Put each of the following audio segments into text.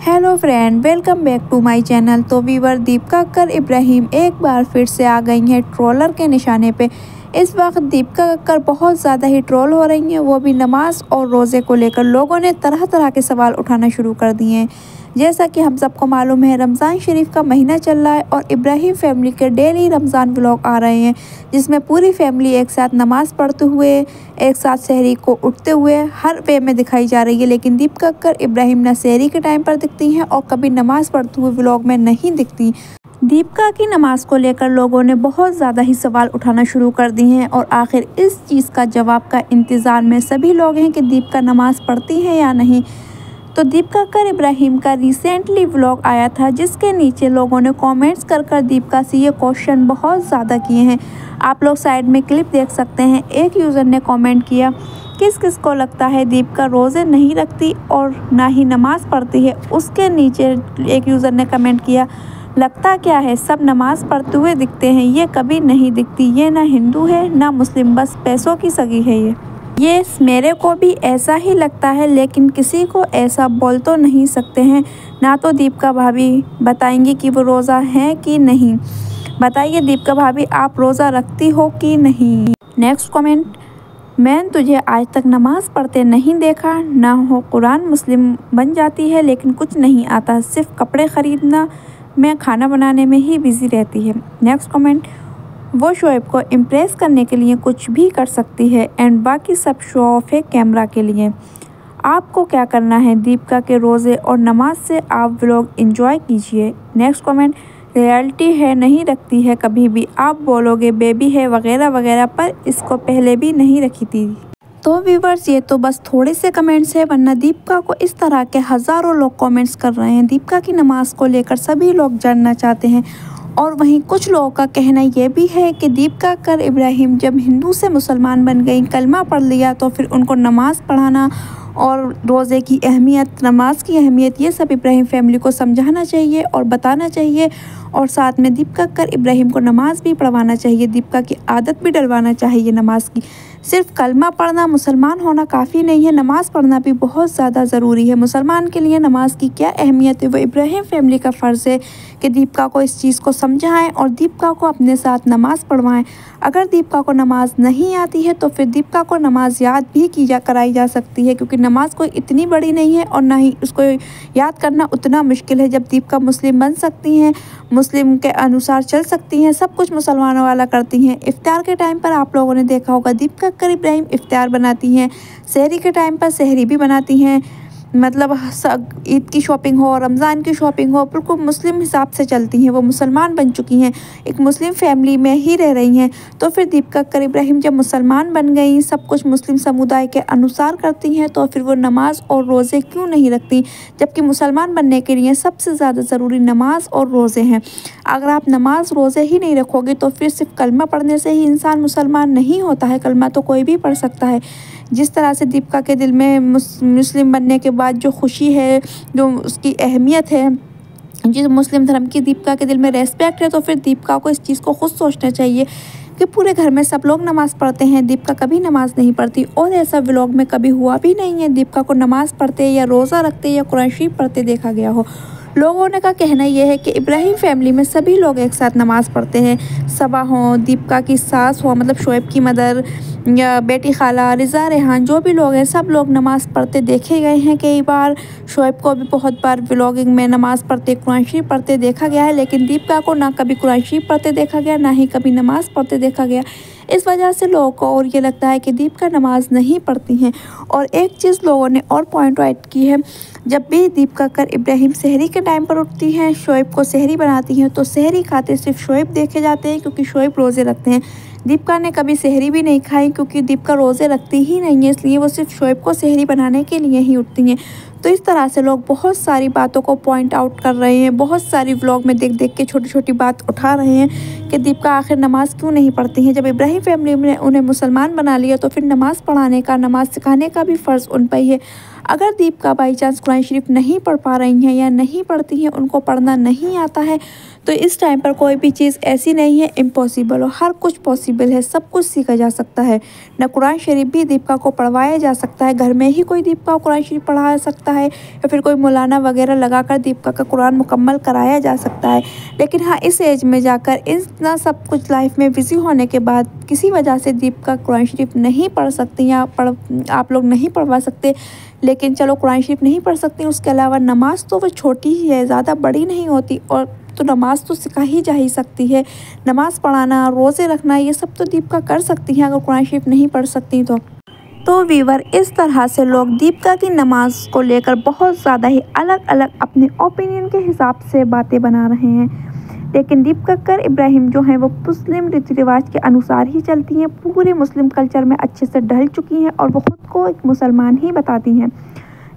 Hello friend, welcome back to my channel. तो viewer Deepika Kakkar Ibrahim एक बार फिर से आ गई हैं ट्रोलर के निशाने पे। इस वक्त दीपिका कक्कर बहुत ज़्यादा ही ट्रोल हो रही हैं, वो भी नमाज और रोज़े को लेकर। लोगों ने तरह तरह के सवाल उठाना शुरू कर दिए हैं। जैसा कि हम सबको मालूम है, रमज़ान शरीफ का महीना चल रहा है और इब्राहिम फैमिली के डेली रमज़ान व्लॉग आ रहे हैं, जिसमें पूरी फैमिली एक साथ नमाज़ पढ़ते हुए, एक साथ सहरी को उठते हुए हर वे में दिखाई जा रही है। लेकिन दीपिका कक्कर इब्राहिम ना सहरी के टाइम पर दिखती हैं और कभी नमाज़ पढ़ते हुए व्लॉग में नहीं दिखती। दीपिका की नमाज को लेकर लोगों ने बहुत ज़्यादा ही सवाल उठाना शुरू कर दिए हैं और आखिर इस चीज़ का जवाब का इंतज़ार में सभी लोग हैं कि दीपिका नमाज़ पढ़ती हैं या नहीं। तो दीपिका कक्कर इब्राहिम का रिसेंटली व्लॉग आया था, जिसके नीचे लोगों ने कमेंट्स कर दीपिका से ये क्वेश्चन बहुत ज़्यादा किए हैं। आप लोग साइड में क्लिप देख सकते हैं। एक यूज़र ने कमेंट किया, किस किस को लगता है दीपिका रोज़े नहीं रखती और ना ही नमाज़ पढ़ती है। उसके नीचे एक यूज़र ने कमेंट किया, लगता क्या है सब नमाज़ पढ़ते हुए दिखते हैं, ये कभी नहीं दिखती, ये ना हिंदू है ना मुस्लिम, बस पैसों की सगी है ये मेरे को भी ऐसा ही लगता है, लेकिन किसी को ऐसा बोल तो नहीं सकते हैं ना। तो दीपिका भाभी बताएंगी कि वो रोज़ा हैं कि नहीं। बताइए दीपिका भाभी, आप रोज़ा रखती हो कि नहीं। नेक्स्ट कमेंट, मैंने तुझे आज तक नमाज़ पढ़ते नहीं देखा, ना हो कुरान मुस्लिम बन जाती है लेकिन कुछ नहीं आता, सिर्फ कपड़े ख़रीदना में खाना बनाने में ही बिज़ी रहती है। नेक्स्ट कमेंट, वो शोएब को इम्प्रेस करने के लिए कुछ भी कर सकती है एंड बाकी सब शो ऑफ है कैमरा के लिए। आपको क्या करना है, दीपिका के रोज़े और नमाज से आप व्लॉग एंजॉय कीजिए। नेक्स्ट कमेंट, रियलिटी है नहीं रखती है कभी भी, आप बोलोगे बेबी है वगैरह वगैरह, पर इसको पहले भी नहीं रखी थी। तो व्यूवर्स, ये तो बस थोड़े से कमेंट्स है, वरना दीपिका को इस तरह के हज़ारों लोग कमेंट्स कर रहे हैं। दीपिका की नमाज को लेकर सभी लोग जानना चाहते हैं। और वहीं कुछ लोगों का कहना ये भी है कि दीपिका कक्कर इब्राहिम जब हिंदू से मुसलमान बन गई, कलमा पढ़ लिया, तो फिर उनको नमाज़ पढ़ाना और रोज़े की अहमियत, नमाज की अहमियत, ये सब इब्राहिम फैमिली को समझाना चाहिए और बताना चाहिए। और साथ में दीपिका कक्कर इब्राहिम को नमाज़ भी पढ़वाना चाहिए, दीपिका की आदत भी डलवाना चाहिए नमाज की। सिर्फ कलमा पढ़ना, मुसलमान होना काफ़ी नहीं है, नमाज़ पढ़ना भी बहुत ज़्यादा ज़रूरी है। मुसलमान के लिए नमाज की क्या अहमियत है, वो इब्राहिम फैमिली का फ़र्ज़ है कि दीपिका को इस चीज़ को समझाएं और दीपिका को अपने साथ नमाज़ पढ़वाएं। अगर दीपिका को नमाज नहीं आती है तो फिर दीपिका को नमाज याद भी कराई जा सकती है, क्योंकि नमाज कोई इतनी बड़ी नहीं है और ना ही उसको याद करना उतना मुश्किल है। जब दीपिका मुस्लिम बन सकती हैं, मुस्लिम के अनुसार चल सकती हैं, सब कुछ मुसलमानों वाला करती हैं। इफ्तार के टाइम पर आप लोगों ने देखा होगा दीपिका कक्कर इब्राहिम इफ्तार बनाती हैं, सहरी के टाइम पर सहरी भी बनाती हैं। मतलब ईद की शॉपिंग हो, रमज़ान की शॉपिंग हो, बिल्कुल मुस्लिम हिसाब से चलती हैं। वो मुसलमान बन चुकी हैं, एक मुस्लिम फैमिली में ही रह रही हैं। तो फिर दीपिका कक्कर इब्राहिम जब मुसलमान बन गई, सब कुछ मुस्लिम समुदाय के अनुसार करती हैं, तो फिर वो नमाज और रोज़े क्यों नहीं रखती, जबकि मुसलमान बनने के लिए सबसे ज़्यादा ज़रूरी नमाज और रोज़े हैं। अगर आप नमाज रोज़े ही नहीं रखोगे तो फिर सिर्फ कलमा पढ़ने से ही इंसान मुसलमान नहीं होता है। कलमा तो कोई भी पढ़ सकता है। जिस तरह से दीपिका के दिल में मुस्लिम बनने के बाद जो खुशी है, जो उसकी अहमियत है, जिस मुस्लिम धर्म की दीपिका के दिल में रेस्पेक्ट है, तो फिर दीपिका को इस चीज़ को खुद सोचना चाहिए कि पूरे घर में सब लोग नमाज़ पढ़ते हैं, दीपिका कभी नमाज़ नहीं पढ़ती। और ऐसा व्लॉग में कभी हुआ भी नहीं है दीपिका को नमाज़ पढ़ते या रोज़ा रखते या कुरान शरीफ पढ़ते देखा गया हो। लोगों ने का कहना यह है कि इब्राहिम फैमिली में सभी लोग एक साथ नमाज़ पढ़ते हैं। सबा हो, दीपिका की सास हो, मतलब शोएब की मदर या बेटी खाला, रिज़ा रेहान, जो भी लोग हैं सब लोग नमाज़ पढ़ते देखे गए हैं कई बार। शोएब को भी बहुत बार व्लॉगिंग में नमाज़ पढ़ते, कुरान शरीफ पढ़ते देखा गया है, लेकिन दीपिका को ना कभी कुरान शरीफ पढ़ते देखा गया, ना ही कभी नमाज़ पढ़ते देखा गया। इस वजह से लोगों को और ये लगता है कि दीपिका नमाज नहीं पढ़ती हैं। और एक चीज़ लोगों ने और पॉइंट आउट की है, जब भी दीपिका कक्कर इब्राहिम सहरी के टाइम पर उठती हैं, शोएब को सहरी बनाती हैं, तो सहरी खाते सिर्फ शोएब देखे जाते हैं, क्योंकि शोएब रोज़े रखते हैं। दीपिका ने कभी सहरी भी नहीं खाई, क्योंकि दीपिका रोज़े रखती ही नहीं है, इसलिए वो सिर्फ शोएब को सहरी बनाने के लिए ही उठती हैं। तो इस तरह से लोग बहुत सारी बातों को पॉइंट आउट कर रहे हैं, बहुत सारी व्लॉग में देख के छोटी छोटी बात उठा रहे हैं कि दीपिका आखिर नमाज क्यों नहीं पढ़ती हैं। जब इब्राहिम फैमिली ने उन्हें मुसलमान बना लिया, तो फिर नमाज़ पढ़ाने का, नमाज सिखाने का भी फ़र्ज़ उन पर ही है। अगर दीपिका बाई चांस कुरान शरीफ नहीं पढ़ पा रही हैं या नहीं पढ़ती हैं, उनको पढ़ना नहीं आता है, तो इस टाइम पर कोई भी चीज़ ऐसी नहीं है इम्पॉसिबल हो, हर कुछ पॉसिबल है, सब कुछ सीखा जा सकता है। न कुरान शरीफ भी दीपिका को पढ़वाया जा सकता है, घर में ही कोई दीपिका को कुरान शरीफ पढ़ा सकता है या फिर कोई मौलाना वगैरह लगाकर दीपिका का कुरान मुकम्मल कराया जा सकता है। लेकिन हाँ, इस एज में जाकर इतना सब कुछ लाइफ में बिज़ी होने के बाद किसी वजह से दीपिका कुरान शरीफ नहीं पढ़ सकती या आप लोग नहीं पढ़वा सकते। लेकिन चलो, कुरान शरीफ नहीं पढ़ सकती, उसके अलावा नमाज़ तो वो छोटी ही है, ज़्यादा बड़ी नहीं होती, और तो नमाज़ तो सिखा ही जा ही सकती है। नमाज़ पढ़ाना, रोज़े रखना, ये सब तो दीपिका कर सकती हैं अगर कुरान शरीफ नहीं पढ़ सकती तो व्यूअर, इस तरह से लोग दीपिका की नमाज़ को लेकर बहुत ज़्यादा ही अलग अलग अपने ओपिनियन के हिसाब से बातें बना रहे हैं। लेकिन दीपिका कक्कर इब्राहिम जो हैं वो मुस्लिम रीति रिवाज के अनुसार ही चलती हैं, पूरे मुस्लिम कल्चर में अच्छे से ढल चुकी हैं और वो खुद को एक मुसलमान ही बताती हैं।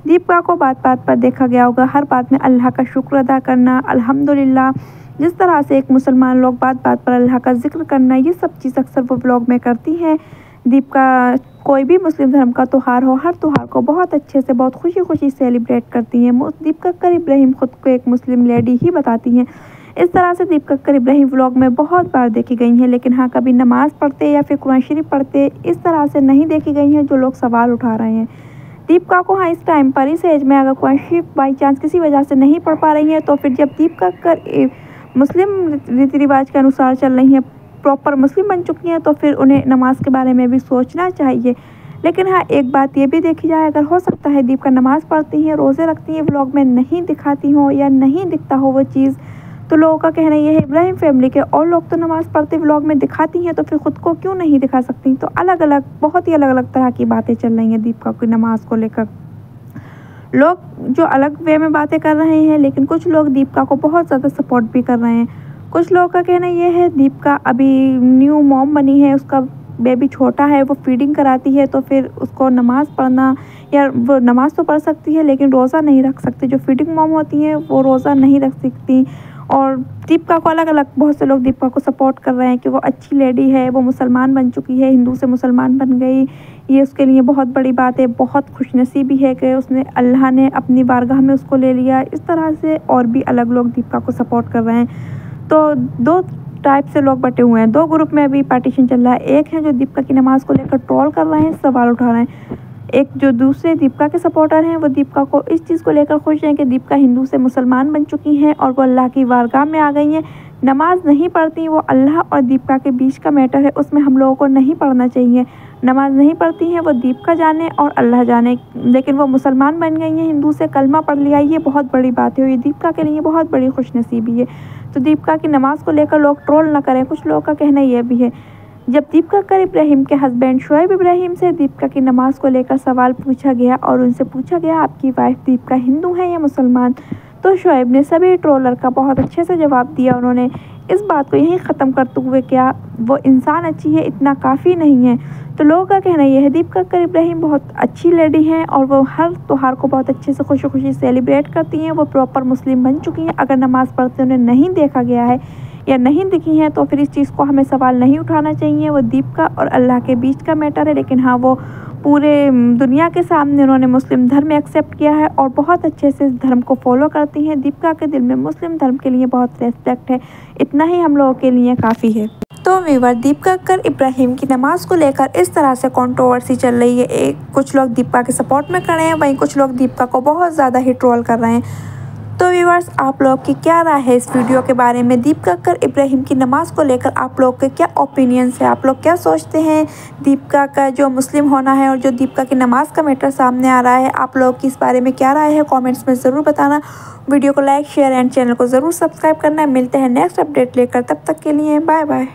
दीपिका को बात बात पर देखा गया होगा हर बात में अल्लाह का शुक्र अदा करना, अल्हम्दुलिल्लाह, जिस तरह से एक मुसलमान लोग बात बात पर अल्लाह का जिक्र करना, ये सब चीज़ अक्सर वो ब्लॉग में करती हैं। दीपिका कोई भी मुस्लिम धर्म का त्यौहार हो, हर त्यौहार को बहुत अच्छे से, बहुत खुशी खुशी सेलिब्रेट करती हैं। दीपिका कक्कर इब्राहिम खुद को एक मुस्लिम लेडी ही बताती हैं। इस तरह से दीपिका कक्कर इब्राहिम व्लॉग में बहुत बार देखी गई हैं, लेकिन हाँ, कभी नमाज़ पढ़ते या फिर कुरान शरीफ पढ़ते इस तरह से नहीं देखी गई हैं जो लोग सवाल उठा रहे हैं। दीपिका को हाँ, इस टाइम पर, इस एज में अगर कुरान शरीफ बाई चांस किसी वजह से नहीं पढ़ पा रही हैं, तो फिर जब दीपिका कक्कर मुस्लिम रीति रिवाज के अनुसार चल रही हैं, प्रॉपर मुस्लिम बन चुकी हैं, तो फिर उन्हें नमाज़ के बारे में भी सोचना चाहिए। लेकिन हाँ, एक बात ये भी देखी जाए, अगर हो सकता है दीपिका नमाज़ पढ़ती हैं, रोज़े रखती हैं, व्लॉग में नहीं दिखाती हो या नहीं दिखता हो वो चीज़, तो लोगों का कहना ये है इब्राहिम फैमिली के और लोग तो नमाज़ पढ़ते व्लॉग में दिखाती हैं, तो फिर ख़ुद को क्यों नहीं दिखा सकती। तो अलग अलग, बहुत ही अलग अलग तरह की बातें चल रही हैं दीपिका की नमाज़ को लेकर। लोग जो अलग वे में बातें कर रहे हैं, लेकिन कुछ लोग दीपिका को बहुत ज़्यादा सपोर्ट भी कर रहे हैं। कुछ लोगों का कहना ये है दीपिका अभी न्यू मॉम बनी है, उसका बेबी छोटा है, वो फीडिंग कराती है, तो फिर उसको नमाज़ पढ़ना, या वो नमाज़ तो पढ़ सकती है लेकिन रोज़ा नहीं रख सकती। जो फीडिंग मॉम होती हैं वो रोज़ा नहीं रख सकती। और दीपिका को अलग अलग बहुत से लोग दीपिका को सपोर्ट कर रहे हैं कि वो अच्छी लेडी है, वो मुसलमान बन चुकी है, हिंदू से मुसलमान बन गई, ये उसके लिए बहुत बड़ी बात है, बहुत खुशनसीबी है कि उसने, अल्लाह ने अपनी बारगाह में उसको ले लिया। इस तरह से और भी अलग लोग दीपिका को सपोर्ट कर रहे हैं। तो दो टाइप से लोग बटे हुए हैं, दो ग्रुप में अभी पार्टीशन चल रहा है। एक है जो दीपिका की नमाज़ को लेकर ट्रोल कर रहे हैं, सवाल उठा रहे हैं। एक जो दूसरे दीपिका के सपोर्टर हैं, वो दीपिका को इस चीज़ को लेकर खुश हैं कि दीपिका हिंदू से मुसलमान बन चुकी हैं और वो अल्लाह की बारगाह में आ गई हैं। नमाज़ नहीं पढ़ती, वो अल्लाह और दीपिका के बीच का मैटर है, उसमें हम लोगों को नहीं पढ़ना चाहिए। नमाज़ नहीं पढ़ती हैं वो दीपिका जाने और अल्लाह जाने, लेकिन वो मुसलमान बन गई हैं, हिंदू से कलमा पढ़ लिया, ये बहुत बड़ी बात है और ये दीपिका के लिए बहुत बड़ी खुशनसीबी है। तो दीपिका की नमाज़ को लेकर लोग ट्रोल ना करें। कुछ लोगों का कहना यह भी है, जब दीपिका कक्कर इब्राहिम के हस्बैंड शोएब इब्राहिम से दीपिका की नमाज़ को लेकर सवाल पूछा गया और उनसे पूछा गया आपकी वाइफ दीपिका हिंदू है या मुसलमान, तो शोएब ने सभी ट्रोलर का बहुत अच्छे से जवाब दिया। उन्होंने इस बात को यहीं ख़त्म करते हुए क्या वो इंसान अच्छी है इतना काफ़ी नहीं है। तो लोगों का कहना यह है दीपिका कक्कर इब्राहिम बहुत अच्छी लेडी हैं और वो हर त्यौहार को बहुत अच्छे से खुशी खुशी सेलिब्रेट करती हैं। वो प्रॉपर मुस्लिम बन चुकी हैं। अगर नमाज़ पढ़ते उन्हें नहीं देखा गया है या नहीं दिखी हैं, तो फिर इस चीज़ को हमें सवाल नहीं उठाना चाहिए। वो दीपिका और अल्लाह के बीच का मैटर है, लेकिन हाँ, वो पूरे दुनिया के सामने उन्होंने मुस्लिम धर्म एक्सेप्ट किया है और बहुत अच्छे से इस धर्म को फॉलो करती हैं। दीपिका के दिल में मुस्लिम धर्म के लिए बहुत रेस्पेक्ट है, इतना ही हम लोगों के लिए काफ़ी है। तो व्यूअर, दीपिका कक्कर इब्राहिम की नमाज़ को लेकर इस तरह से कंट्रोवर्सी चल रही है। कुछ लोग दीपिका के सपोर्ट में खड़े हैं, वहीं कुछ लोग दीपिका को बहुत ज़्यादा ही ट्रोल कर रहे हैं। तो व्यूअर्स, आप लोग की क्या राय है इस वीडियो के बारे में? दीपिका कक्कर इब्राहिम की नमाज़ को लेकर आप लोग के क्या ओपिनियंस है? आप लोग क्या सोचते हैं? दीपिका का जो मुस्लिम होना है और जो दीपिका की नमाज़ का मैटर सामने आ रहा है, आप लोग की इस बारे में क्या राय है? कमेंट्स में ज़रूर बताना। वीडियो को लाइक, शेयर एंड चैनल को ज़रूर सब्सक्राइब करना है। मिलते हैं नेक्स्ट अपडेट लेकर, तब तक के लिए बाय बाय।